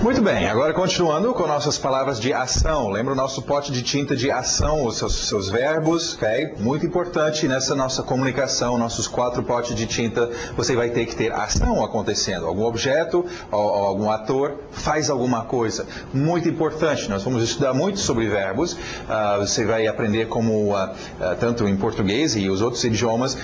Muito bem, agora continuando com nossas palavras de ação. Lembra o nosso pote de tinta de ação, os seus verbos, ok? Muito importante nessa nossa comunicação, nossos 4 potes de tinta, você vai ter que ter ação acontecendo. Algum objeto ou algum ator faz alguma coisa. Muito importante, nós vamos estudar muito sobre verbos. Você vai aprender como, tanto em português e os outros idiomas,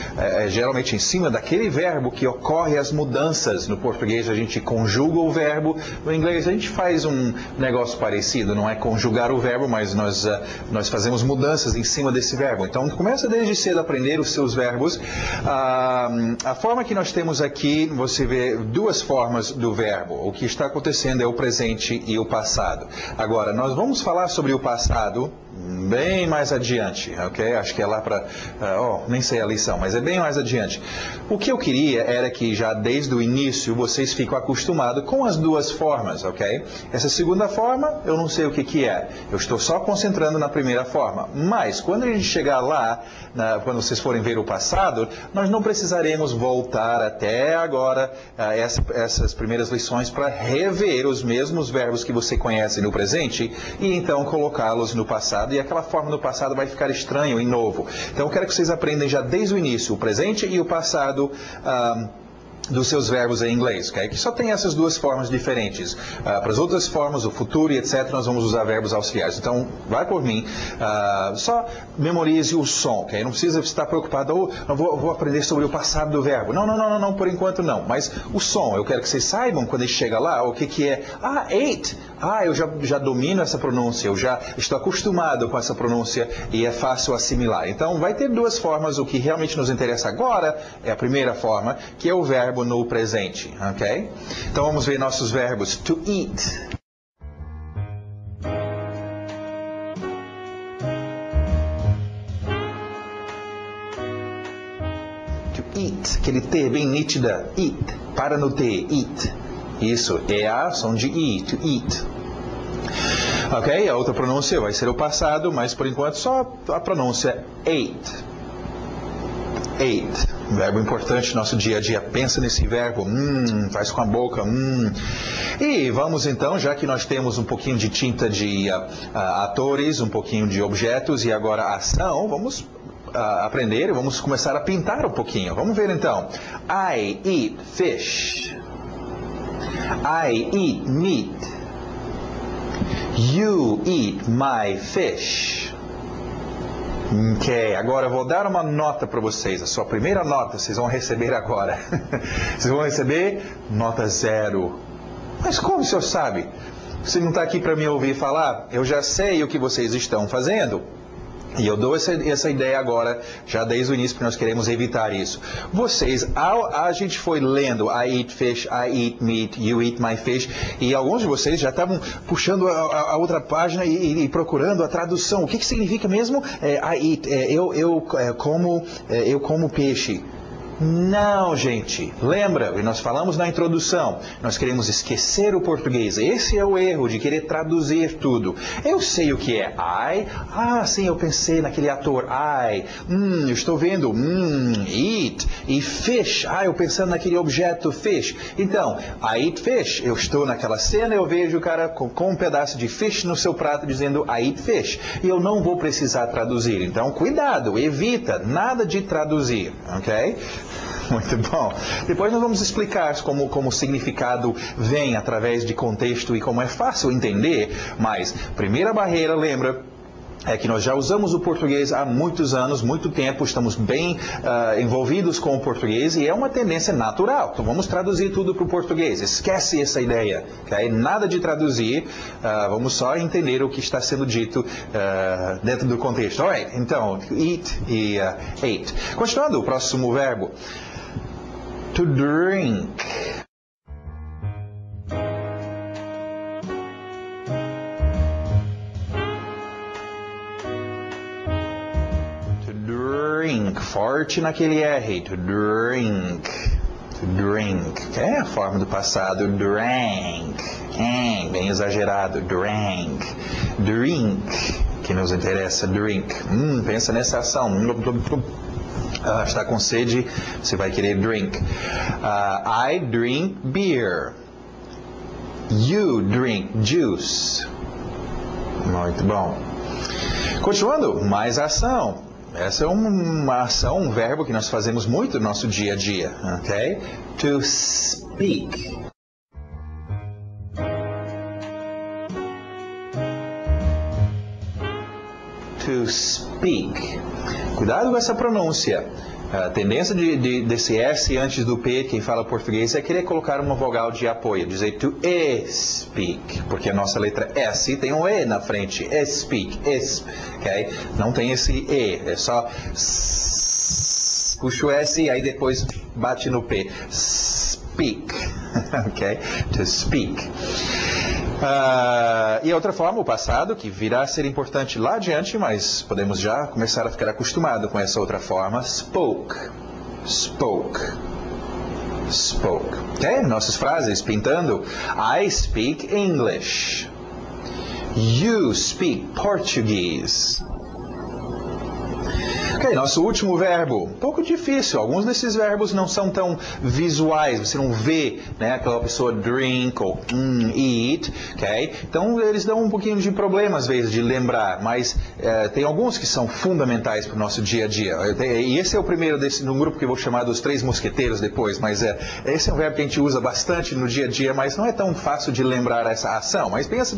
geralmente em cima daquele verbo que ocorre as mudanças. No português a gente conjuga o verbo, no inglês a gente faz um negócio parecido, não é conjugar o verbo, mas nós fazemos mudanças em cima desse verbo. Então, começa desde cedo a aprender os seus verbos. A forma que nós temos aqui, você vê 2 formas do verbo. O que está acontecendo é o presente e o passado. Agora, nós vamos falar sobre o passado bem mais adiante, ok? Acho que é lá para... nem sei a lição, mas é bem mais adiante. O que eu queria era que já desde o início vocês ficam acostumados com as 2 formas, ok? Essa segunda forma, eu não sei o que é. Eu estou só concentrando na primeira forma. Mas, quando a gente chegar lá, quando vocês forem ver o passado, nós não precisaremos voltar até agora essas primeiras lições para rever os mesmos verbos que você conhece no presente e então colocá-los no passado. E aquela forma do passado vai ficar estranho e novo. Então, eu quero que vocês aprendam já desde o início o presente e o passado dos seus verbos em inglês, ok? Que só tem essas 2 formas diferentes. Para as outras formas, o futuro e etc., nós vamos usar verbos auxiliares. Então, vai por mim, só memorize o som, ok? Não precisa estar preocupado, eu vou aprender sobre o passado do verbo. Não, por enquanto não. Mas o som, eu quero que vocês saibam quando ele chega lá, o que é. Ate. Eu já domino essa pronúncia, eu já estou acostumado com essa pronúncia e é fácil assimilar. Então, vai ter 2 formas. O que realmente nos interessa agora é a primeira forma, que é o verbo no presente, ok? Então vamos ver nossos verbos. To eat. To eat, aquele T bem nítida. Eat, para no T, eat. Isso, EA, som de I, to eat. Ok, a outra pronúncia vai ser o passado, mas por enquanto só a pronúncia ate. Ate, verbo importante no nosso dia a dia. Pensa nesse verbo, faz com a boca, E vamos então, já que nós temos um pouquinho de tinta de atores, um pouquinho de objetos e agora ação, vamos aprender e vamos começar a pintar um pouquinho. Vamos ver então. I eat fish. I eat meat. You eat my fish. Ok, agora eu vou dar uma nota para vocês. A sua primeira nota vocês vão receber agora. Vocês vão receber nota 0. Mas como o senhor sabe? Você não está aqui para me ouvir falar? Eu já sei o que vocês estão fazendo. E eu dou essa ideia agora, já desde o início, porque nós queremos evitar isso. Vocês, a gente foi lendo I eat fish, I eat meat, you eat my fish, e alguns de vocês já estavam puxando a outra página e procurando a tradução. O que significa mesmo I eat? Eu como peixe. Não, gente. Lembra, nós falamos na introdução, nós queremos esquecer o português. Esse é o erro de querer traduzir tudo. Eu sei o que é I. Sim, eu pensei naquele ator I. Eu estou vendo eat. E fish. Eu pensando naquele objeto fish. Então, I eat fish. Eu estou naquela cena, eu vejo o cara com um pedaço de fish no seu prato dizendo I eat fish. E eu não vou precisar traduzir. Então, cuidado, evita. Nada de traduzir, ok? Muito bom. Depois nós vamos explicar como o significado vem através de contexto e como é fácil entender, mas primeira barreira, lembra, é que nós já usamos o português há muitos anos, muito tempo, estamos bem envolvidos com o português e é uma tendência natural. Então vamos traduzir tudo para o português. Esquece essa ideia, okay? Nada de traduzir, vamos só entender o que está sendo dito dentro do contexto. Alright, então, eat e ate. Continuando, o próximo verbo. To drink. To drink. Forte naquele R. To drink. To drink. É a forma do passado. Drank. Bem exagerado. Drank. Drink. Que nos interessa. Drink. Pensa nessa ação. Está com sede, você vai querer drink. I drink beer. You drink juice. Muito bom. Continuando, mais ação. Essa é uma ação, um verbo que nós fazemos muito no nosso dia a dia, ok? To speak. To speak. Cuidado com essa pronúncia. A tendência desse S antes do P, quem fala português, é querer colocar uma vogal de apoio, dizer to speak, porque a nossa letra S tem um E na frente, speak, ok? Não tem esse E, é só puxa o S e aí depois bate no P, speak, ok? To speak. E outra forma, o passado, que virá a ser importante lá adiante, mas podemos já começar a ficar acostumado com essa outra forma. Spoke, spoke, spoke. Ok? Nossas frases pintando. I speak English. You speak Portuguese. Ok, nosso último verbo, um pouco difícil. Alguns desses verbos não são tão visuais, você não vê, né, aquela pessoa drink ou eat, ok? Então eles dão um pouquinho de problema às vezes de lembrar, mas tem alguns que são fundamentais para o nosso dia a dia. E esse é o primeiro num grupo que eu vou chamar dos 3 mosqueteiros depois, mas esse é um verbo que a gente usa bastante no dia a dia, mas não é tão fácil de lembrar essa ação. Mas pensa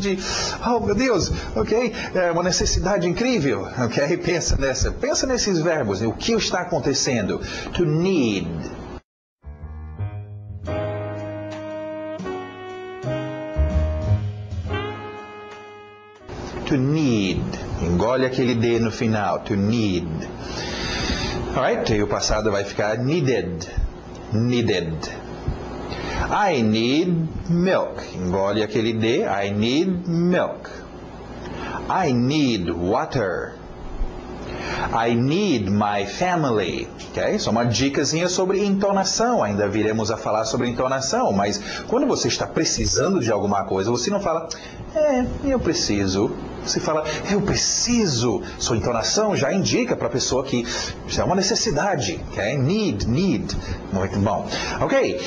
oh meu Deus, ok? É uma necessidade incrível, ok? Pensa nesses verbos, o que está acontecendo? To need. To need. Engole aquele D no final. To need. Alright, e o passado vai ficar needed. Needed. I need milk. Engole aquele D. I need milk. I need water. I need my family. Okay? Só uma dicasinha sobre entonação. Ainda viremos a falar sobre entonação. Mas quando você está precisando de alguma coisa, você não fala, eu preciso. Você fala, eu preciso. Sua entonação já indica para a pessoa que isso é uma necessidade. Okay? Need. Muito bom. Ok.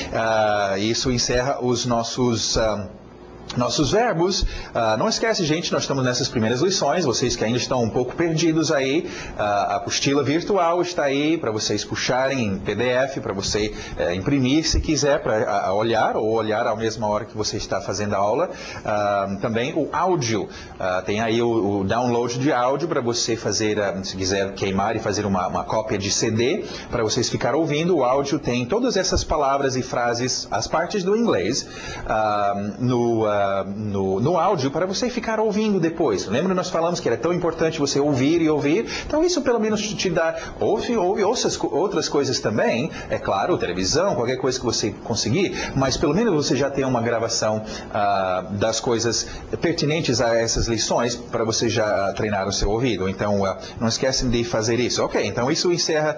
Isso encerra os nossos verbos. Não esquece, gente, nós estamos nessas primeiras lições, vocês que ainda estão um pouco perdidos aí, a apostila virtual está aí para vocês puxarem em PDF, para você imprimir se quiser, para olhar ou olhar à mesma hora que você está fazendo a aula. Também o áudio, tem aí o download de áudio para você fazer, se quiser queimar e fazer uma cópia de CD, para vocês ficar ouvindo. O áudio tem todas essas palavras e frases, as partes do inglês, no áudio para você ficar ouvindo depois. Lembra, nós falamos que era tão importante você ouvir e ouvir? Então isso pelo menos te dá, ouve outras coisas também, é claro, televisão, qualquer coisa que você conseguir, mas pelo menos você já tem uma gravação das coisas pertinentes a essas lições para você já treinar o seu ouvido. Então não esquecem de fazer isso. Ok, então isso encerra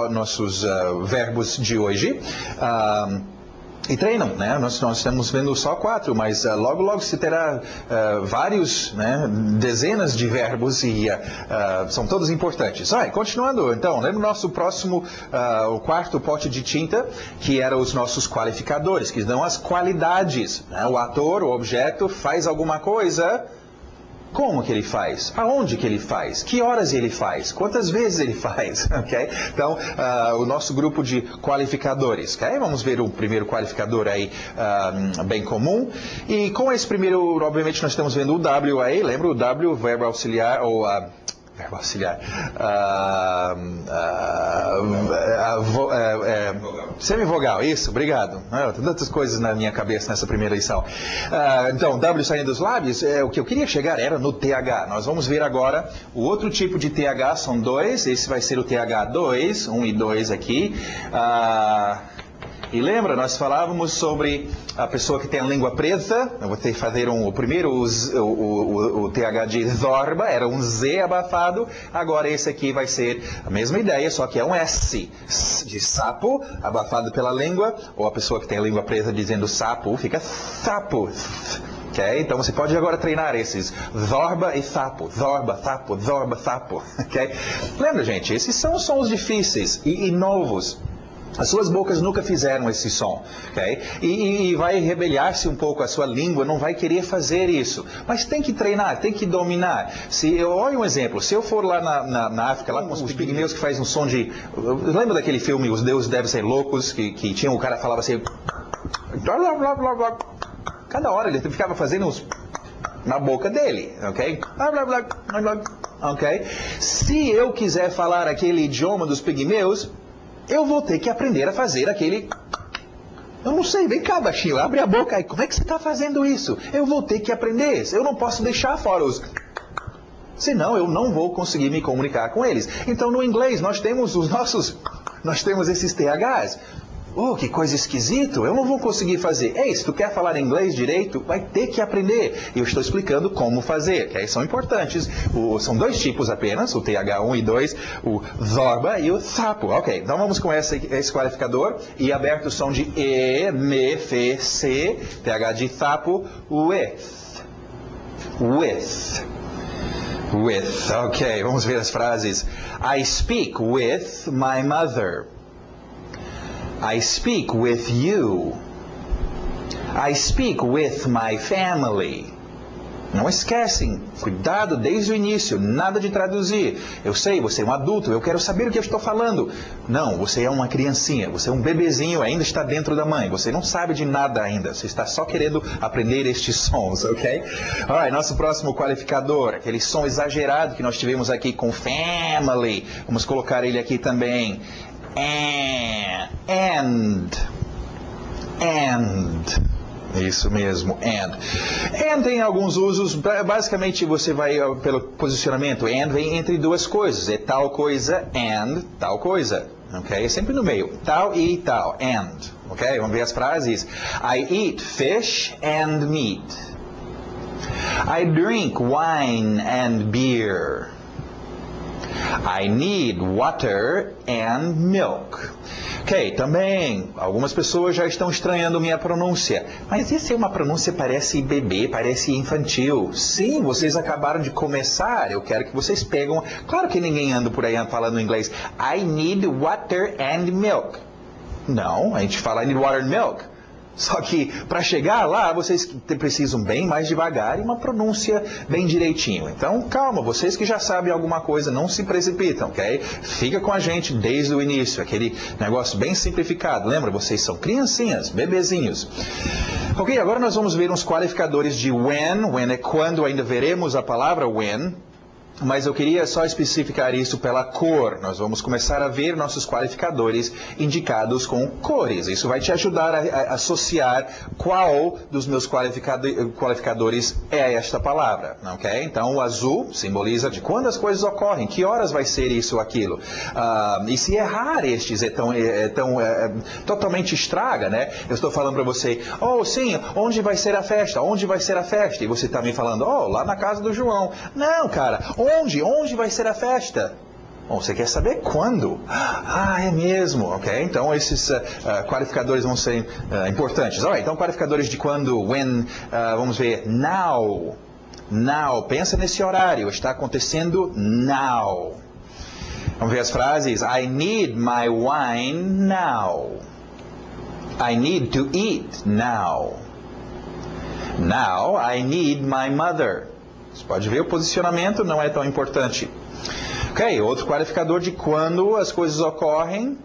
nossos verbos de hoje. E treinam, né? Nós estamos vendo só 4, mas logo se terá vários, né, dezenas de verbos e são todos importantes. Continuando, então, lembra o nosso próximo, o 4º pote de tinta, que eram os nossos qualificadores, que dão as qualidades, né? O ator, o objeto, faz alguma coisa. Como que ele faz? Aonde que ele faz? Que horas ele faz? Quantas vezes ele faz? Okay? Então, o nosso grupo de qualificadores. Okay? Vamos ver o primeiro qualificador aí, bem comum. E com esse primeiro, obviamente, nós estamos vendo o W aí. Lembra o W, verbo auxiliar, ou verbo auxiliar. Semivogal, isso, obrigado. Tem tantas coisas na minha cabeça nessa primeira lição. Então, W saindo dos lábios, o que eu queria chegar era no TH. Nós vamos ver agora o outro tipo de TH, são 2. Esse vai ser o TH2, 1 e 2 aqui. E lembra, nós falávamos sobre a pessoa que tem a língua presa. Eu vou ter que fazer o primeiro, o TH de zorba, era um Z abafado. Agora esse aqui vai ser a mesma ideia, só que é um S de sapo, abafado pela língua. Ou a pessoa que tem a língua presa dizendo sapo, fica sapo. Okay? Então você pode agora treinar esses zorba e sapo, zorba, sapo, okay? Lembra, gente, esses são sons difíceis e novos. As suas bocas nunca fizeram esse som, ok? E vai rebeliar-se um pouco, a sua língua não vai querer fazer isso. Mas tem que treinar, tem que dominar. Olha um exemplo, se eu for lá na África, lá com os pigmeus que faz um som de... Lembra daquele filme, Os Deuses Devem Ser Loucos, que tinha o cara falava assim... Cada hora ele ficava fazendo uns... na boca dele, ok? Ok? Se eu quiser falar aquele idioma dos pigmeus... eu vou ter que aprender a fazer aquele... eu não sei, vem cá, baixinho, abre a boca aí. Como é que você está fazendo isso? Eu vou ter que aprender. Eu não posso deixar fora os... senão eu não vou conseguir me comunicar com eles. Então, no inglês, nós temos esses THs. Oh, que coisa esquisito, eu não vou conseguir fazer. Ei, se tu quer falar inglês direito, vai ter que aprender. E eu estou explicando como fazer, que aí são importantes. São dois tipos apenas, o TH1 e 2, o zorba e o sapo. Ok, então vamos com esse qualificador. E aberto o som de E, M, F, C, TH de sapo, with. With. With. Ok, vamos ver as frases. I speak with my mother. I speak with you. I speak with my family. Não esquecem, cuidado desde o início, nada de traduzir. Eu sei, você é um adulto, eu quero saber o que eu estou falando. Não, você é uma criancinha, você é um bebezinho, ainda está dentro da mãe. Você não sabe de nada ainda, você está só querendo aprender estes sons, ok? Alright, nosso próximo qualificador, aquele som exagerado que nós tivemos aqui com family. Vamos colocar ele aqui também. And. Isso mesmo, and. And tem alguns usos, basicamente você vai pelo posicionamento, and vem entre duas coisas, é tal coisa and tal coisa, ok? É sempre no meio, tal e tal, and, ok? Vamos ver as frases. I eat fish and meat. I drink wine and beer. I need water and milk. Ok, também, algumas pessoas já estão estranhando minha pronúncia. Mas isso é uma pronúncia parece bebê, parece infantil. Sim, vocês acabaram de começar, eu quero que vocês pegam... Claro que ninguém anda por aí falando inglês. I need water and milk. Não, a gente fala I need water and milk. Só que para chegar lá, vocês precisam bem mais devagar e uma pronúncia bem direitinho. Então, calma, vocês que já sabem alguma coisa, não se precipitam, ok? Fica com a gente desde o início, aquele negócio bem simplificado. Lembra, vocês são criancinhas, bebezinhos. Ok, agora nós vamos ver uns qualificadores de when. When é quando, ainda veremos a palavra when. Mas eu queria só especificar isso pela cor. Nós vamos começar a ver nossos qualificadores indicados com cores. Isso vai te ajudar a associar qual dos meus qualificadores é esta palavra. Okay? Então, o azul simboliza de quando as coisas ocorrem, que horas vai ser isso ou aquilo. E se errar estes totalmente estraga, né? Eu estou falando para você, oh, sim, onde vai ser a festa? Onde vai ser a festa? E você está me falando, oh, lá na casa do João. Não, cara, onde? Onde vai ser a festa? Bom, você quer saber quando? Ah, é mesmo, ok? Então, esses qualificadores vão ser importantes. Alright, então, qualificadores de quando, when, vamos ver, now. Now, pensa nesse horário, está acontecendo now. Vamos ver as frases. I need my wine now. I need to eat now. Now, I need my mother. Você pode ver, o posicionamento não é tão importante. Ok, outro qualificador de quando as coisas ocorrem.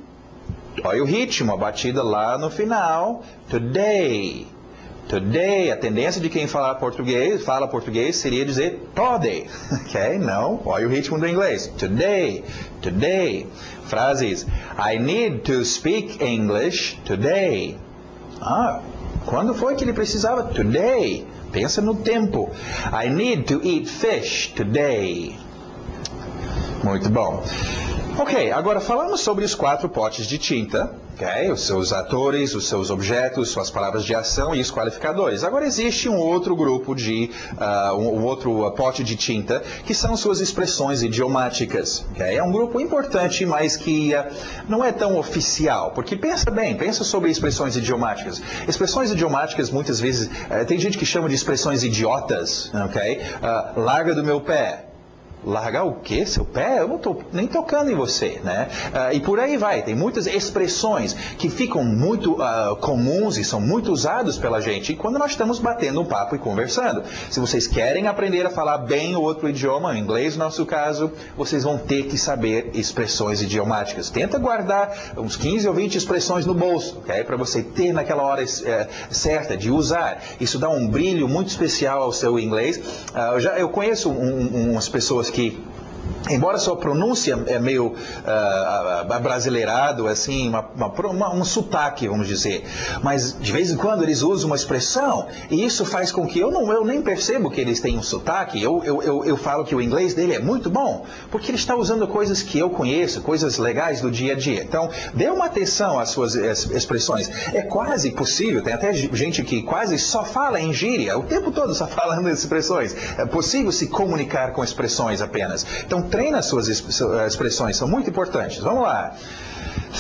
Olha o ritmo, a batida lá no final. Today. Today, a tendência de quem fala português seria dizer today. Ok, não. Olha o ritmo do inglês. Today. Today. Frases. I need to speak English today. Ah, quando foi que ele precisava? Today. Pensa no tempo. I need to eat fish today. Muito bom. Ok, agora falamos sobre os 4 potes de tinta, okay? Os seus atores, os seus objetos, suas palavras de ação e os qualificadores. Agora existe um outro grupo de, um outro pote de tinta, que são suas expressões idiomáticas. Okay? É um grupo importante, mas que não é tão oficial, porque pensa bem, pensa sobre expressões idiomáticas. Expressões idiomáticas, muitas vezes, tem gente que chama de expressões idiotas, ok? Larga do meu pé. Largar o quê? Seu pé? Eu não estou nem tocando em você, né? E por aí vai. Tem muitas expressões que ficam muito comuns e são muito usados pela gente quando nós estamos batendo um papo e conversando. Se vocês querem aprender a falar bem o outro idioma, inglês no nosso caso, vocês vão ter que saber expressões idiomáticas. Tenta guardar uns 15 ou 20 expressões no bolso, ok? Para você ter naquela hora certa de usar. Isso dá um brilho muito especial ao seu inglês. Eu conheço umas pessoas que, embora sua pronúncia é meio abrasileirado, assim, um sotaque, vamos dizer, mas de vez em quando eles usam uma expressão e isso faz com que eu nem percebo que eles têm um sotaque. Eu falo que o inglês dele é muito bom, porque ele está usando coisas que eu conheço, coisas legais do dia a dia. Então, dê uma atenção às suas expressões. É quase possível, tem até gente que quase só fala em gíria, o tempo todo só falando expressões. É possível se comunicar com expressões apenas. Então, treina as suas expressões, são muito importantes. Vamos lá.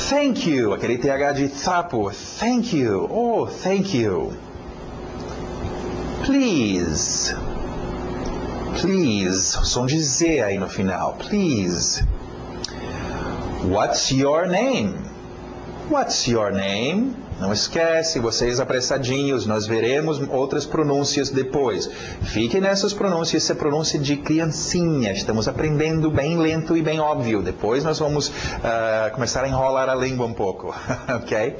Thank you, aquele TH de sapo. Thank you. Oh, thank you. Please. Please. Som de Z aí no final. Please. What's your name? What's your name? Não esquece, vocês apressadinhos, nós veremos outras pronúncias depois. Fiquem nessas pronúncias, essa é pronúncia de criancinha. Estamos aprendendo bem lento e bem óbvio. Depois nós vamos começar a enrolar a língua um pouco, ok?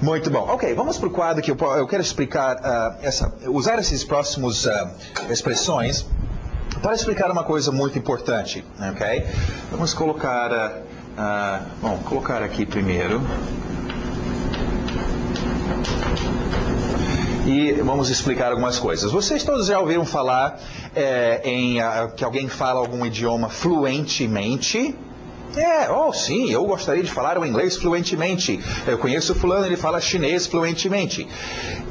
Muito bom. Ok, vamos para o quadro que eu quero explicar, usar esses próximos expressões para explicar uma coisa muito importante, ok? Vamos colocar, colocar aqui primeiro. E vamos explicar algumas coisas. Vocês todos já ouviram falar que alguém fala algum idioma fluentemente? Sim, eu gostaria de falar o inglês fluentemente. Eu conheço fulano, ele fala chinês fluentemente.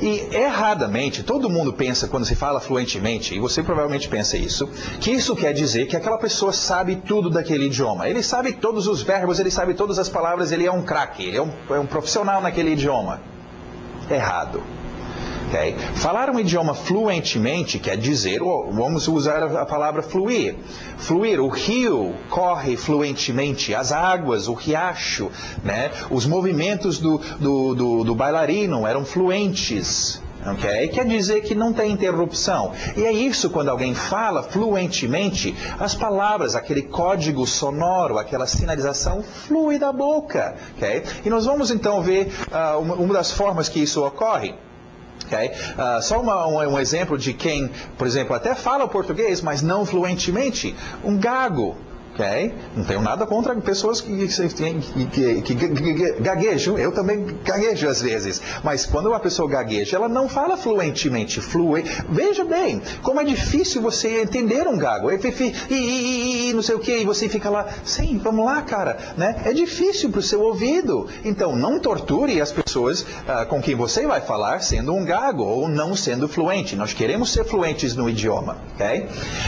E erradamente, todo mundo pensa quando se fala fluentemente, e você provavelmente pensa isso, que isso quer dizer que aquela pessoa sabe tudo daquele idioma. Ele sabe todos os verbos, ele sabe todas as palavras, ele é um craque, ele é um profissional naquele idioma. Errado. Okay? Falar um idioma fluentemente quer dizer, vamos usar a palavra fluir. Fluir, o rio corre fluentemente, as águas, o riacho, né? Os movimentos do bailarino eram fluentes. Okay? Quer dizer que não tem interrupção. E é isso quando alguém fala fluentemente, as palavras, aquele código sonoro, aquela sinalização flui da boca. Okay? E nós vamos então ver uma das formas que isso ocorre. Okay? Só um exemplo de quem, por exemplo, até fala o português, mas não fluentemente, um gago. Okay? Não tenho nada contra pessoas que gaguejam. Eu também gaguejo às vezes. Mas quando uma pessoa gagueja, ela não fala fluentemente. Veja bem, como é difícil você entender um gago. E não sei o que, e você fica lá, sim, vamos lá, cara. Né? É difícil para o seu ouvido. Então, não torture as pessoas com quem você vai falar sendo um gago ou não sendo fluente. Nós queremos ser fluentes no idioma. Okay?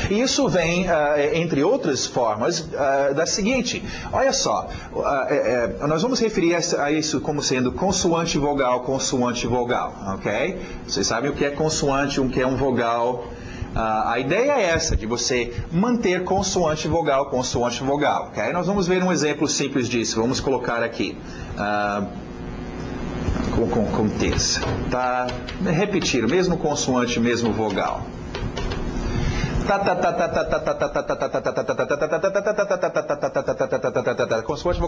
E isso vem, entre outras formas, da seguinte, olha só, nós vamos referir a isso como sendo consoante vogal, ok? Vocês sabem o que é consoante, o que é um vogal. A ideia é essa, de você manter consoante vogal, ok? Nós vamos ver um exemplo simples disso, vamos colocar aqui, com terça, tá? Repetir, mesmo consoante, mesmo vogal. Consoante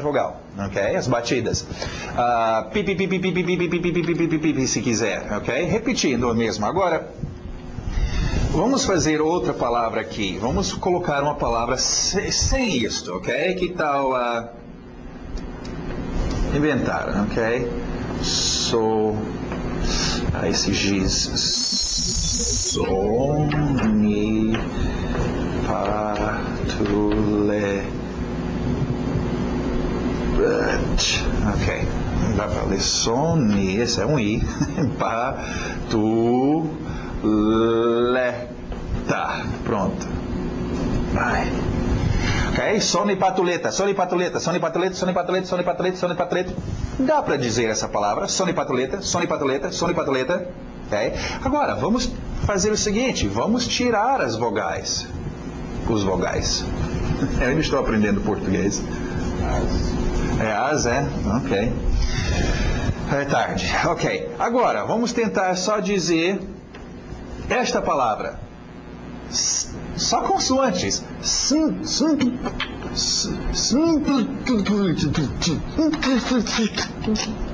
vogal, ok? As batidas. Se quiser, ok? Repetindo mesmo. Agora, vamos fazer outra palavra aqui. Vamos colocar uma palavra sem isto, ok? Que tal inventar, ok? Esse giz. Sonipatulé. Ok. Não dá para ler soni, esse é um I. Patuleta. Pronto. Vai. Ok? Sonipatuleta. Dá para dizer essa palavra. Sonipatuleta. Okay? Agora, vamos fazer o seguinte, vamos tirar as vogais. os vogais? Eu ainda estou aprendendo português. É as, é? Ok. É tarde. Ok. Agora, vamos tentar só dizer esta palavra. Só consoantes.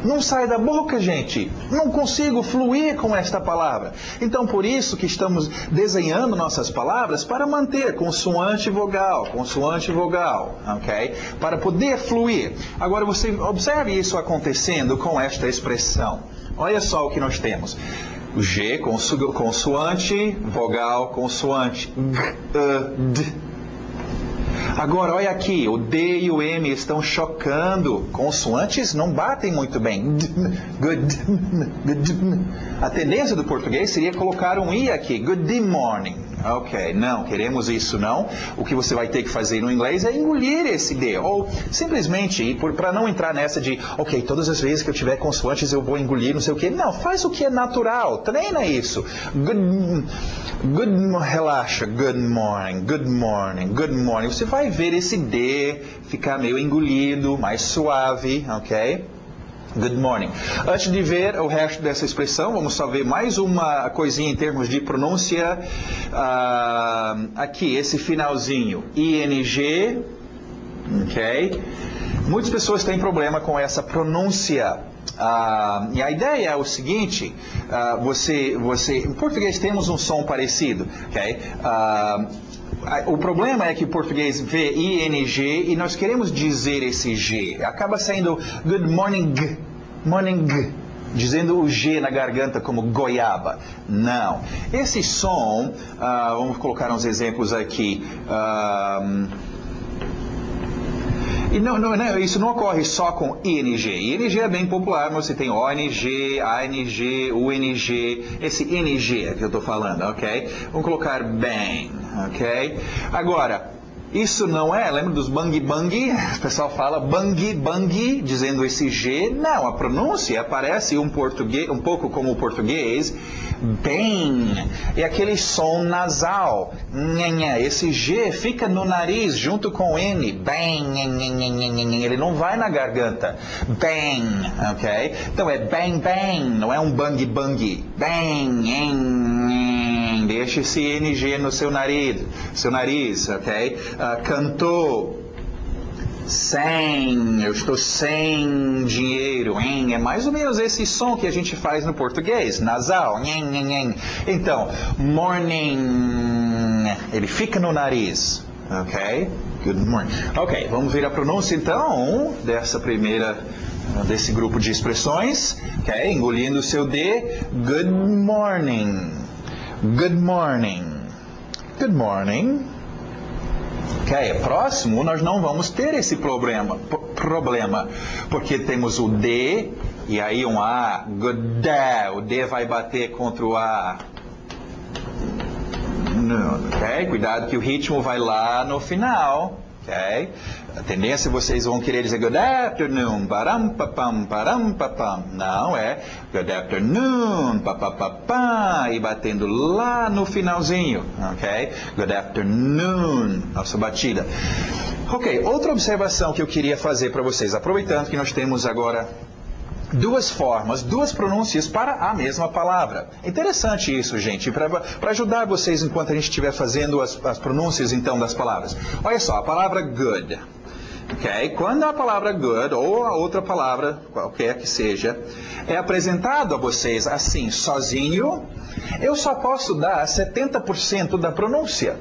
Não sai da boca, gente. Não consigo fluir com esta palavra. Então, por isso que estamos desenhando nossas palavras para manter consoante e vogal, ok? Para poder fluir. Agora, você observe isso acontecendo com esta expressão. Olha só o que nós temos. O G, consoante, vogal, consoante. D. Agora, olha aqui, o D e o M estão chocando. Consoantes não batem muito bem. A tendência do português seria colocar um I aqui. Good morning. Ok, não, queremos isso não. O que você vai ter que fazer no inglês é engolir esse D. Ou simplesmente, para não entrar nessa de, ok, todas as vezes que eu tiver consoantes eu vou engolir, não sei o quê. Não, faz o que é natural. Treina isso. Relaxa. Good morning. Você vai ver esse D ficar meio engolido, mais suave, ok? Good morning. Antes de ver o resto dessa expressão, vamos só ver mais uma coisinha em termos de pronúncia. Aqui, esse finalzinho, ING, ok? Muitas pessoas têm problema com essa pronúncia. E a ideia é o seguinte, em português temos um som parecido, ok? O problema é que o português vê ING e nós queremos dizer esse G. Acaba saindo good morning, dizendo o G na garganta como goiaba. Não. Esse som, vamos colocar uns exemplos aqui. E isso não ocorre só com ING. ING é bem popular, mas você tem ONG, ANG, UNG, esse ING é que eu estou falando, ok? Vamos colocar bem, ok? Agora, isso não é, lembra dos bang bang? O pessoal fala bang, dizendo esse G. Não, a pronúncia parece um pouco como o português. Bem, é aquele som nasal. Esse G fica no nariz junto com o N. Bem, ele não vai na garganta. Bem, ok? Então é bang, não é um bang. Bem, deixa esse NG no seu nariz, ok? Cantou. Sem, eu estou sem dinheiro, é mais ou menos esse som que a gente faz no português, nasal, Então, morning, ele fica no nariz, ok? Good morning. Ok, vamos ver a pronúncia então desse grupo de expressões, ok? Engolindo o seu D, good morning. Ok, próximo nós não vamos ter esse problema, porque temos o D e aí um A, good day, o D vai bater contra o A. Ok, cuidado que o ritmo vai lá no final, ok? A tendência vocês vão querer dizer good afternoon, param, papam. Não, é good afternoon, papapá, e batendo lá no finalzinho, ok? Good afternoon, nossa batida. Ok, outra observação que eu queria fazer para vocês, aproveitando que nós temos agora duas formas, duas pronúncias para a mesma palavra. Interessante isso, gente, para ajudar vocês enquanto a gente estiver fazendo as pronúncias, então, das palavras. Olha só, a palavra good. Okay? Quando a palavra good, ou a outra palavra, qualquer que seja, é apresentado a vocês assim, sozinho, eu só posso dar 70% da pronúncia.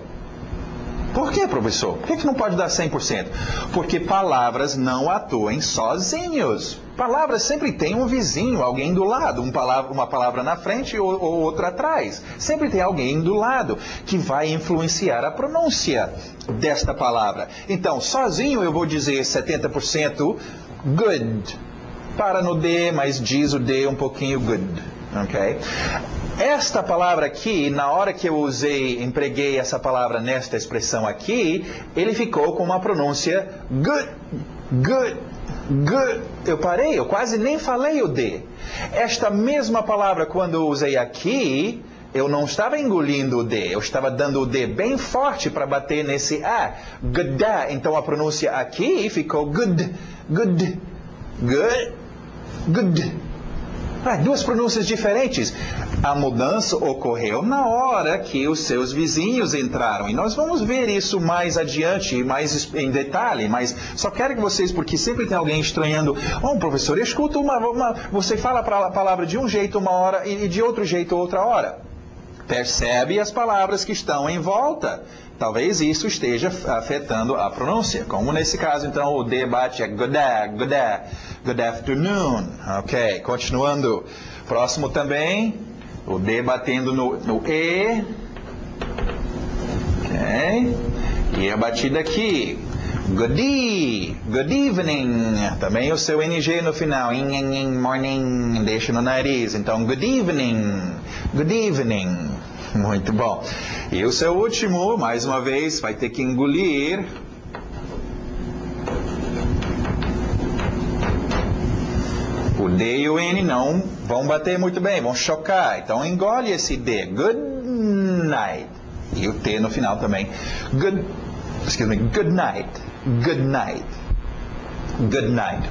Por que, professor? Por que não pode dar 100%? Porque palavras não atuam sozinhos. Palavras sempre têm um vizinho, alguém do lado. Uma palavra na frente ou outra atrás. Sempre tem alguém do lado que vai influenciar a pronúncia desta palavra. Então, sozinho eu vou dizer 70% good. Para no D, mas diz o D um pouquinho good. Ok? Esta palavra aqui, na hora que eu empreguei essa palavra nesta expressão aqui, ele ficou com uma pronúncia good. Eu parei, eu quase nem falei o D. Esta mesma palavra, quando eu usei aqui, eu não estava engolindo o D, eu estava dando o D bem forte para bater nesse A. Good. Então a pronúncia aqui ficou good, good, good, good. Duas pronúncias diferentes. A mudança ocorreu na hora que os seus vizinhos entraram. E nós vamos ver isso mais adiante, mais em detalhe. Mas só quero que vocês, porque sempre tem alguém estranhando. Professor, eu escuto você fala a palavra de um jeito uma hora e de outro jeito outra hora. Percebe as palavras que estão em volta. Talvez isso esteja afetando a pronúncia. Como nesse caso, então, o D bate é good afternoon. Ok, continuando. Próximo também, o D batendo no E. Ok. E a batida aqui. Good evening. Também o seu NG no final. Morning. Deixa no nariz. Então, good evening. Good evening. Muito bom. E o seu último, mais uma vez, vai ter que engolir. O D e o N não vão bater muito bem, vão chocar. Então engole esse D. Good night. E o T no final também. Good night. Good night. Good night.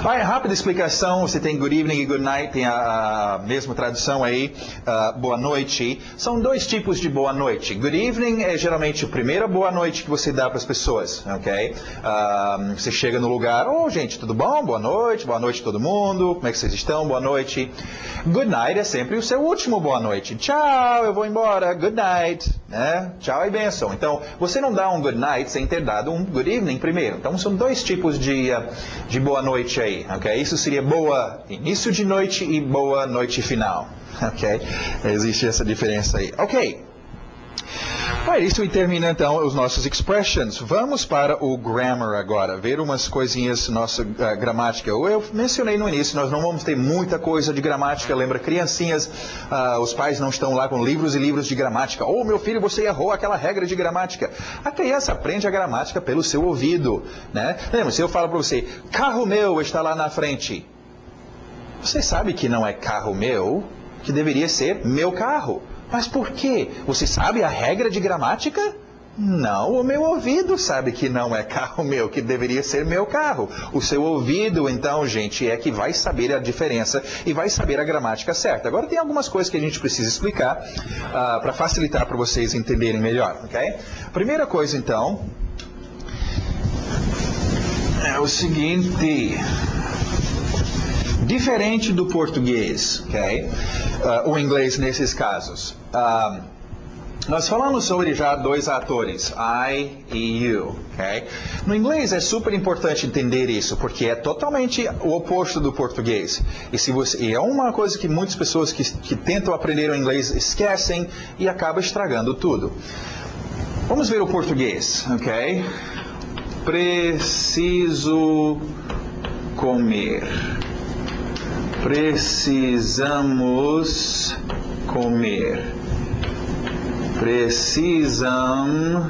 Rápida explicação, você tem good evening e good night, tem a mesma tradução aí, boa noite. São dois tipos de boa noite. Good evening é geralmente a primeira boa noite que você dá para as pessoas, ok? Você chega no lugar, gente, tudo bom? Boa noite todo mundo, como é que vocês estão? Boa noite. Good night é sempre o seu último boa noite. Tchau, eu vou embora, good night, né? Tchau e bênção. Então, você não dá um good night sem ter dado um good evening primeiro. Então, são dois tipos de boa noite aí, ok? Isso seria boa início de noite e boa noite final, ok? Existe essa diferença aí. Ok. Isso termina então os nossos expressions. Vamos para o grammar agora, ver umas coisinhas, nossa gramática. Eu mencionei no início, nós não vamos ter muita coisa de gramática. Lembra, criancinhas, os pais não estão lá com livros e livros de gramática. Meu filho, você errou aquela regra de gramática. A criança aprende a gramática pelo seu ouvido, né? Lembra, se eu falo para você, carro meu está lá na frente. Você sabe que não é carro meu, que deveria ser meu carro. Mas por quê? Você sabe a regra de gramática? Não, o meu ouvido sabe que não é carro meu, que deveria ser meu carro. O seu ouvido, então, gente, é que vai saber a diferença e vai saber a gramática certa. Agora tem algumas coisas que a gente precisa explicar para facilitar para vocês entenderem melhor, ok? Primeira coisa, então, é o seguinte... Diferente do português, ok? O inglês nesses casos. Nós falamos sobre já dois atores, I e you, ok? No inglês é super importante entender isso, porque é totalmente o oposto do português. E é uma coisa que muitas pessoas que tentam aprender o inglês esquecem e acaba estragando tudo. Vamos ver o português, ok? Preciso comer. Precisamos comer. Precisam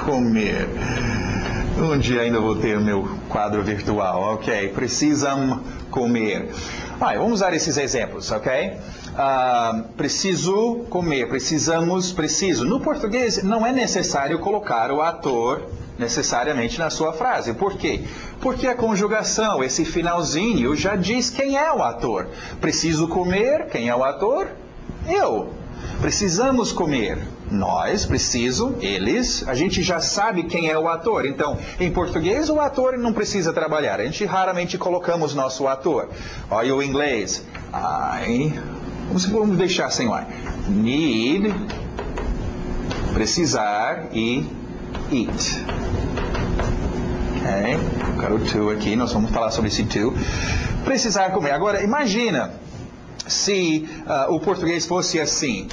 comer. Um dia ainda vou ter o meu quadro virtual, ok? Precisam comer. Vamos usar esses exemplos, ok? Preciso comer, precisamos, preciso. No português não é necessário colocar o ator necessariamente na sua frase. Por quê? Porque a conjugação, esse finalzinho, já diz quem é o ator. Preciso comer, quem é o ator? Eu. Precisamos comer. Nós, preciso, eles, a gente já sabe quem é o ator. Então, em português, o ator não precisa trabalhar. A gente raramente colocamos nosso ator. Olha o inglês. Vamos deixar sem I. Need, precisar e eat. Ok, colocar o to aqui, nós vamos falar sobre esse to. Precisar comer. Agora, imagina se o português fosse assim.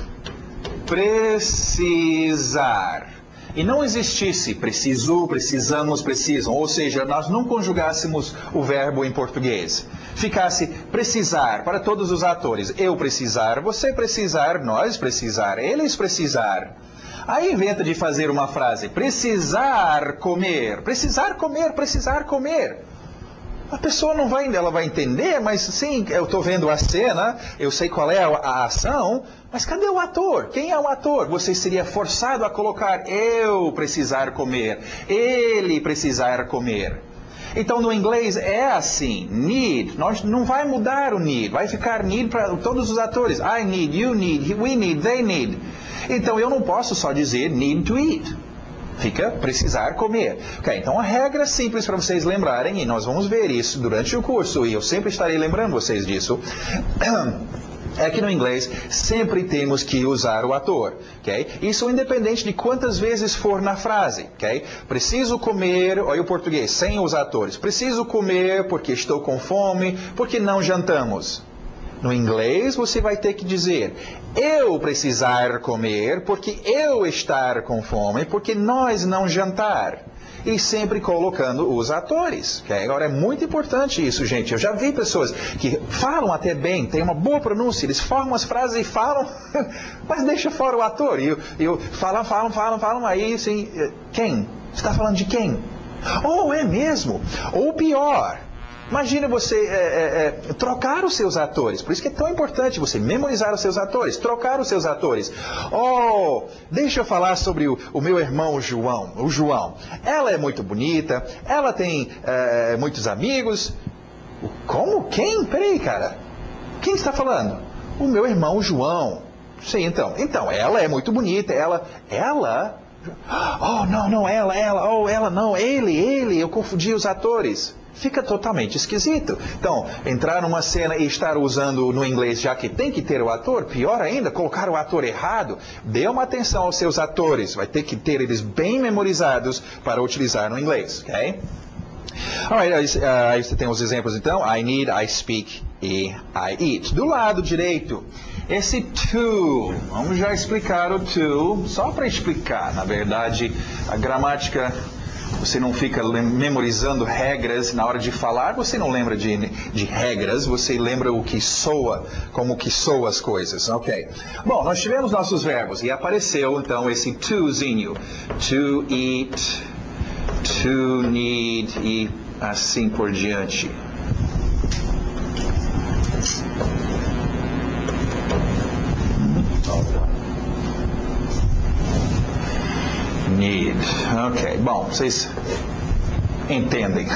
Precisar. E não existisse preciso, precisamos, precisam. Ou seja, nós não conjugássemos o verbo em português. Ficasse precisar para todos os atores. Eu precisar, você precisar, nós precisar, eles precisar. Aí inventa de fazer uma frase, precisar comer, precisar comer, precisar comer. A pessoa não vai, ela vai entender, mas sim, eu estou vendo a cena, eu sei qual é a ação, mas cadê o ator? Quem é o ator? Você seria forçado a colocar eu precisar comer, ele precisar comer. Então no inglês é assim, need, não vai mudar o need, vai ficar need para todos os atores. I need, you need, we need, they need. Então eu não posso só dizer need to eat. Fica precisar comer. Ok, então a regra simples para vocês lembrarem, e nós vamos ver isso durante o curso, e eu sempre estarei lembrando vocês disso, é que no inglês sempre temos que usar o ator. Okay? Isso independente de quantas vezes for na frase. Okay? Preciso comer, olha o português, sem os atores. Preciso comer porque estou com fome, porque não jantamos. No inglês, você vai ter que dizer, eu precisar comer porque eu estar com fome, porque nós não jantar. E sempre colocando os atores. Okay? Agora, é muito importante isso, gente. Eu já vi pessoas que falam até bem, têm uma boa pronúncia, eles formam as frases e falam, mas deixa fora o ator. E falam, aí assim, quem? Você está falando de quem? Oh, é mesmo? Ou pior... Imagina você trocar os seus atores. Por isso que é tão importante você memorizar os seus atores, trocar os seus atores. Oh, deixa eu falar sobre o meu irmão João. O João. Ela é muito bonita, ela tem muitos amigos. Como? Quem? Peraí, cara. Quem está falando? O meu irmão João. Sim, então. Então, ela é muito bonita, ela... Oh, não, ela não, ele, eu confundi os atores. Fica totalmente esquisito. Então, entrar numa cena e estar usando no inglês, já que tem que ter o ator, pior ainda, colocar o ator errado, dê uma atenção aos seus atores, vai ter que ter eles bem memorizados para utilizar no inglês, ok? Alright, aí você tem os exemplos então, I need, I speak e I eat. Do lado direito, esse to, vamos já explicar o to, só para explicar, na verdade, a gramática... Você não fica memorizando regras na hora de falar, você não lembra de regras, você lembra o que soa, como que soa as coisas, ok? Bom, nós tivemos nossos verbos e apareceu então esse tozinho, to eat, to need e assim por diante. Need. Ok, bom, vocês entendem.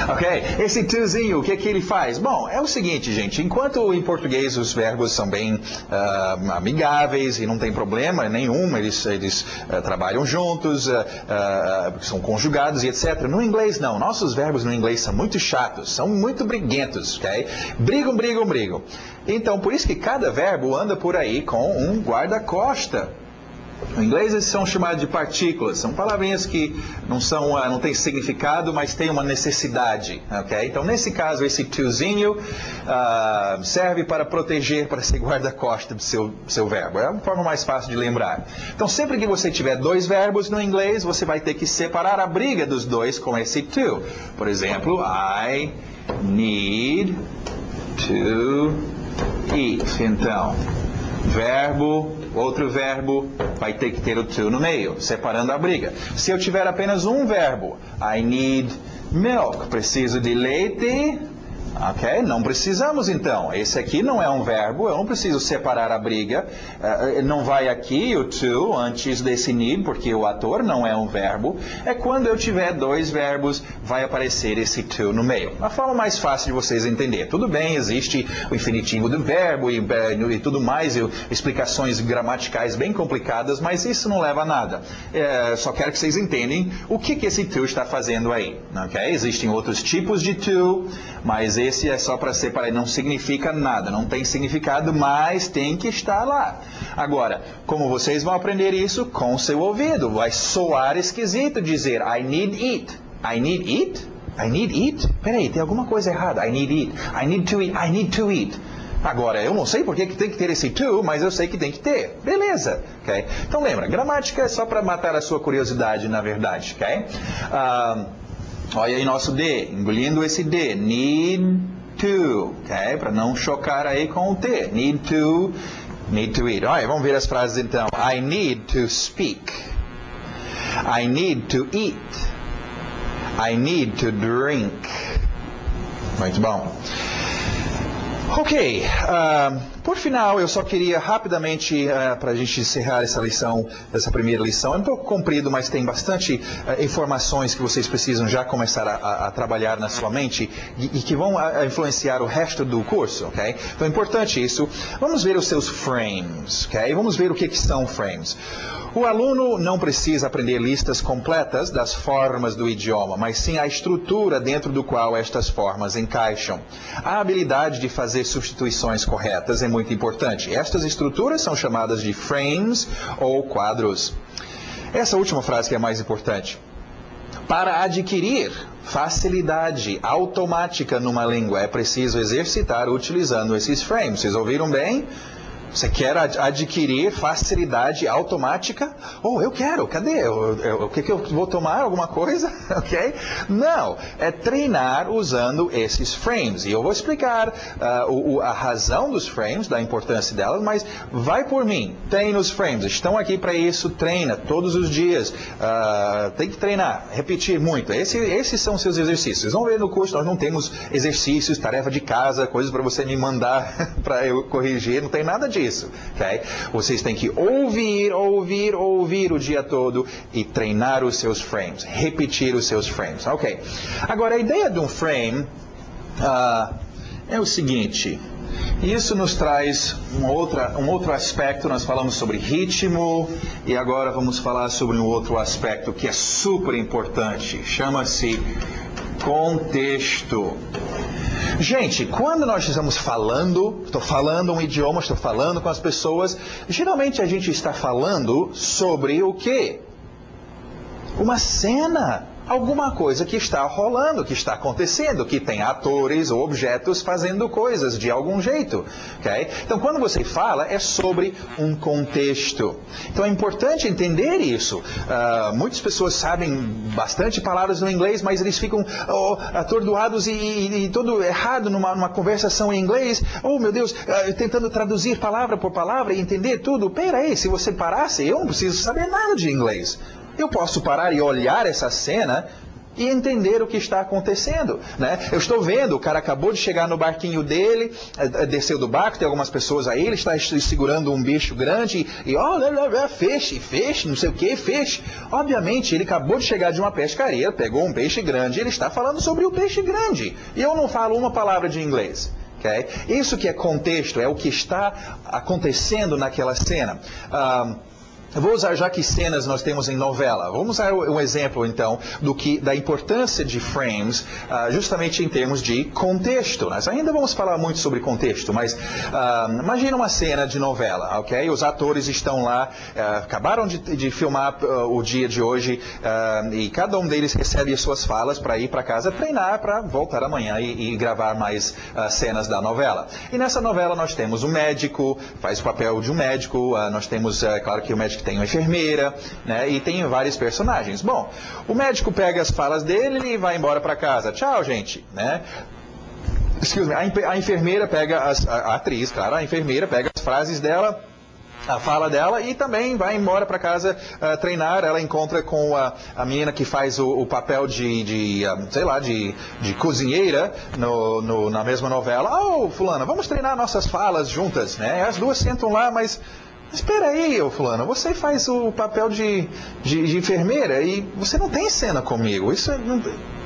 Ok, esse tozinho, o que ele faz? Bom, é o seguinte, gente, enquanto em português os verbos são bem amigáveis e não tem problema nenhum, eles trabalham juntos, são conjugados e etc. No inglês não, nossos verbos no inglês são muito chatos, são muito briguentos, ok? Brigam. Então, por isso que cada verbo anda por aí com um guarda-costa. No inglês eles são chamados de partículas, são palavrinhas que não têm significado, mas têm uma necessidade, ok? Então nesse caso esse tozinho serve para proteger, para ser guarda-costa do seu verbo, é uma forma mais fácil de lembrar. Então sempre que você tiver dois verbos no inglês, você vai ter que separar a briga dos dois com esse to. Por exemplo, I need to eat. Então, verbo, outro verbo, vai ter que ter o to no meio, separando a briga. Se eu tiver apenas um verbo, I need milk, preciso de leite, ok? Não precisamos então. Esse aqui não é um verbo, eu não preciso separar a briga. Não vai aqui o to antes desse need, porque o ator não é um verbo. É quando eu tiver dois verbos, vai aparecer esse to no meio. A forma mais fácil de vocês entenderem. Tudo bem, existe o infinitivo do verbo e tudo mais, e explicações gramaticais bem complicadas, mas isso não leva a nada. Só quero que vocês entendam o que esse to está fazendo aí. Okay? Existem outros tipos de to, mas esse é só para separar, não significa nada, não tem significado, mas tem que estar lá. Agora, como vocês vão aprender isso com o seu ouvido? Vai soar esquisito dizer I need eat. I need eat? I need eat? Peraí, tem alguma coisa errada. I need eat. I need to eat. I need to eat. Agora, eu não sei porque que tem que ter esse to, mas eu sei que tem que ter. Beleza. Okay? Então lembra, gramática é só para matar a sua curiosidade, na verdade. Okay? Olha aí nosso D, engolindo esse D, need to, ok? Para não chocar aí com o T, need to eat. Olha, vamos ver as frases então. I need to speak. I need to eat. I need to drink. Muito bom. Ok, por final, eu só queria rapidamente, para a gente encerrar essa lição, essa primeira lição, é um pouco comprido, mas tem bastante informações que vocês precisam já começar a trabalhar na sua mente e que vão influenciar o resto do curso, ok? Então é importante isso. Vamos ver os seus frames, ok? Vamos ver o que são frames. O aluno não precisa aprender listas completas das formas do idioma, mas sim a estrutura dentro do qual estas formas encaixam. A habilidade de fazer substituições corretas é muito importante. Estas estruturas são chamadas de frames ou quadros. Essa última frase que é a mais importante. Para adquirir facilidade automática numa língua, é preciso exercitar utilizando esses frames. Vocês ouviram bem? Você quer adquirir facilidade automática? Oh, eu quero. Cadê? O que eu vou tomar? Alguma coisa? Ok? Não. É treinar usando esses frames. E eu vou explicar a razão dos frames, da importância delas, mas vai por mim. Treine os frames. Estão aqui para isso. Treina todos os dias. Tem que treinar. Repetir muito. Esses são seus exercícios. Vocês vão ver no curso, nós não temos exercícios, tarefa de casa, coisas para você me mandar para eu corrigir. Não tem nada disso. Okay? Vocês têm que ouvir o dia todo e treinar os seus frames, repetir os seus frames. Ok. Agora, a ideia de um frame é o seguinte. Isso nos traz um outro aspecto. Nós falamos sobre ritmo e agora vamos falar sobre um outro aspecto que é super importante. Chama-se contexto. Gente, quando nós estamos falando, estou falando um idioma, estou falando com as pessoas, geralmente a gente está falando sobre o quê? Uma cena. Alguma coisa que está rolando, que está acontecendo, que tem atores ou objetos fazendo coisas de algum jeito. Okay? Então, quando você fala, é sobre um contexto. Então, é importante entender isso. Muitas pessoas sabem bastante palavras no inglês, mas eles ficam atordoados e tudo errado numa conversação em inglês. Oh, meu Deus, tentando traduzir palavra por palavra e entender tudo. Peraí, se você parasse, eu não preciso saber nada de inglês. Eu posso parar e olhar essa cena e entender o que está acontecendo, né? Eu estou vendo, o cara acabou de chegar no barquinho dele, desceu do barco, tem algumas pessoas aí, ele está segurando um bicho grande e feixe, não sei o que, feixe. Obviamente, ele acabou de chegar de uma pescaria, pegou um peixe grande, ele está falando sobre o peixe grande. E eu não falo uma palavra de inglês. Okay? Isso que é contexto, é o que está acontecendo naquela cena. Eu vou usar, já que cenas nós temos em novela, vamos usar um exemplo, então, da importância de frames, justamente em termos de contexto. Nós ainda vamos falar muito sobre contexto, mas imagina uma cena de novela, ok? Os atores estão lá, acabaram de filmar o dia de hoje, e cada um deles recebe as suas falas para ir para casa treinar, para voltar amanhã e gravar mais cenas da novela. E nessa novela nós temos um médico, faz o papel de um médico, nós temos, claro que o médico tem uma enfermeira, né, e tem vários personagens. Bom, o médico pega as falas dele e vai embora para casa. Tchau, gente, né? A enfermeira pega a atriz, claro, a enfermeira pega as frases dela, a fala dela e também vai embora para casa treinar. Ela encontra com a menina que faz o papel de cozinheira na mesma novela. Oh, fulana, vamos treinar nossas falas juntas, né? As duas sentam lá, mas espera aí, fulano, você faz o papel de enfermeira e você não tem cena comigo. Isso não...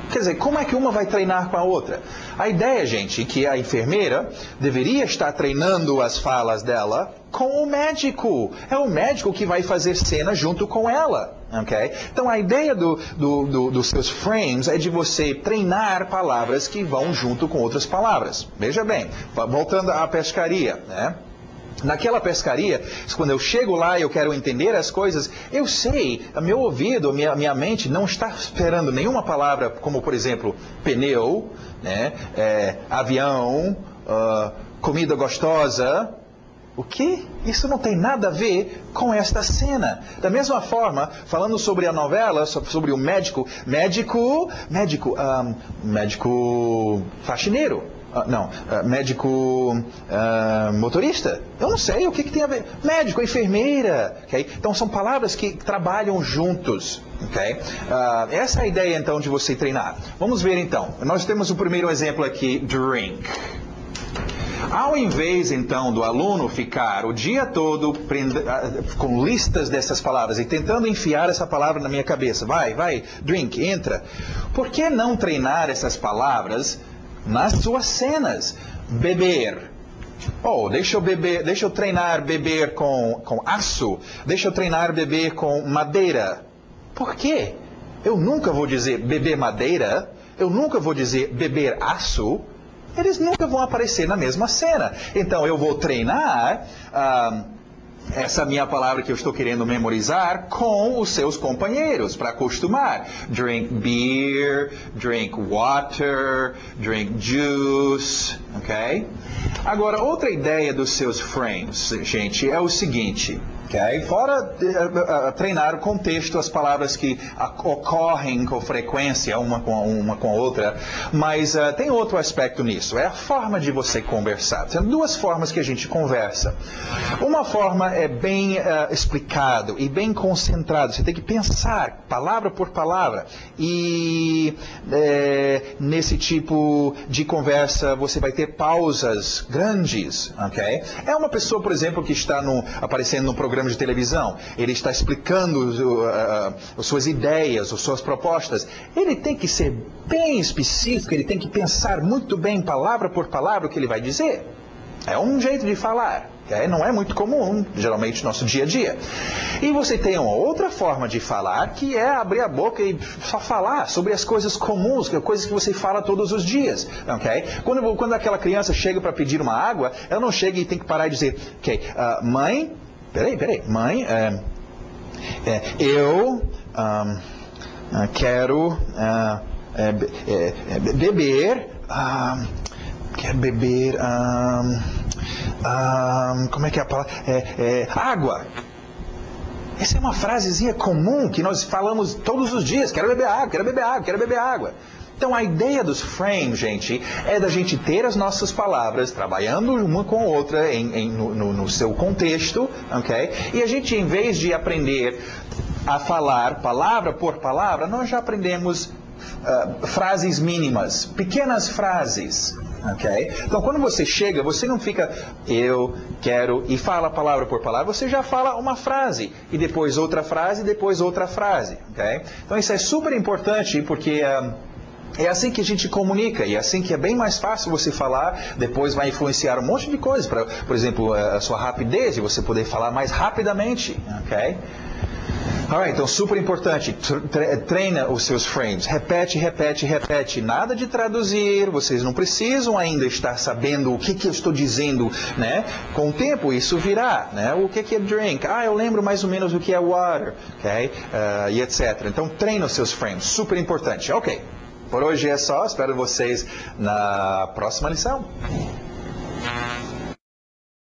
Quer dizer, como é que uma vai treinar com a outra? A ideia, gente, é que a enfermeira deveria estar treinando as falas dela com o médico. É o médico que vai fazer cena junto com ela. Okay? Então, a ideia dos seus frames é de você treinar palavras que vão junto com outras palavras. Veja bem, voltando à pescaria, né? Naquela pescaria, quando eu chego lá e eu quero entender as coisas, eu sei, meu ouvido, minha mente não está esperando nenhuma palavra, como por exemplo, pneu, né, avião, comida gostosa. O quê? Isso não tem nada a ver com esta cena. Da mesma forma, falando sobre a novela, sobre o médico faxineiro. médico motorista. Eu não sei o que tem a ver. Médico, enfermeira. Okay? Então são palavras que trabalham juntos. Okay? Essa é a ideia então de você treinar. Vamos ver então. Nós temos o primeiro exemplo aqui, drink. Ao invés, então, do aluno ficar o dia todo com listas dessas palavras e tentando enfiar essa palavra na minha cabeça, vai, drink, entra. Por que não treinar essas palavras nas suas cenas? Beber. Deixa eu treinar beber com aço. Deixa eu treinar beber com madeira. Por quê? Eu nunca vou dizer beber madeira. Eu nunca vou dizer beber aço. Eles nunca vão aparecer na mesma cena. Então, eu vou treinar essa minha palavra que eu estou querendo memorizar com os seus companheiros, para acostumar. Drink beer, drink water, drink juice, ok? Agora, outra ideia dos seus frames, gente, é o seguinte. Okay? Fora treinar o contexto, as palavras que ocorrem com frequência uma com a outra, mas tem outro aspecto nisso, é a forma de você conversar. Tem duas formas que a gente conversa. Uma forma é bem explicado e bem concentrado, você tem que pensar palavra por palavra e nesse tipo de conversa você vai ter pausas grandes, ok? É uma pessoa, por exemplo, que está aparecendo no programa de televisão, ele está explicando as suas ideias, as suas propostas, ele tem que ser bem específico, ele tem que pensar muito bem, palavra por palavra, o que ele vai dizer. É um jeito de falar, okay? Não é muito comum, geralmente, no nosso dia a dia. E você tem uma outra forma de falar, que é abrir a boca e só falar sobre as coisas comuns, coisas que você fala todos os dias, ok? Quando aquela criança chega para pedir uma água, ela não chega e tem que parar e dizer, ok, mãe, peraí, mãe, eu quero beber, como é que é a palavra? Água. Essa é uma frasezinha comum que nós falamos todos os dias, quero beber água, quero beber água, quero beber água. Então, a ideia dos frames, gente, é da gente ter as nossas palavras trabalhando uma com a outra no seu contexto, ok? E a gente, em vez de aprender a falar palavra por palavra, nós já aprendemos frases mínimas, pequenas frases, ok? Então, quando você chega, você não fica eu quero e fala palavra por palavra, você já fala uma frase, e depois outra frase, e depois outra frase, ok? Então, isso é super importante, porque é assim que a gente comunica, e é assim que é bem mais fácil você falar, depois vai influenciar um monte de coisas, por exemplo, a sua rapidez, de você poder falar mais rapidamente, ok? Alright, então super importante, treina os seus frames, repete, nada de traduzir, vocês não precisam ainda estar sabendo o que eu estou dizendo, né? Com o tempo isso virá, né? O que é drink? Eu lembro mais ou menos o que é water, ok? E etc. Então treina os seus frames, super importante, ok. Por hoje é só, espero vocês na próxima lição.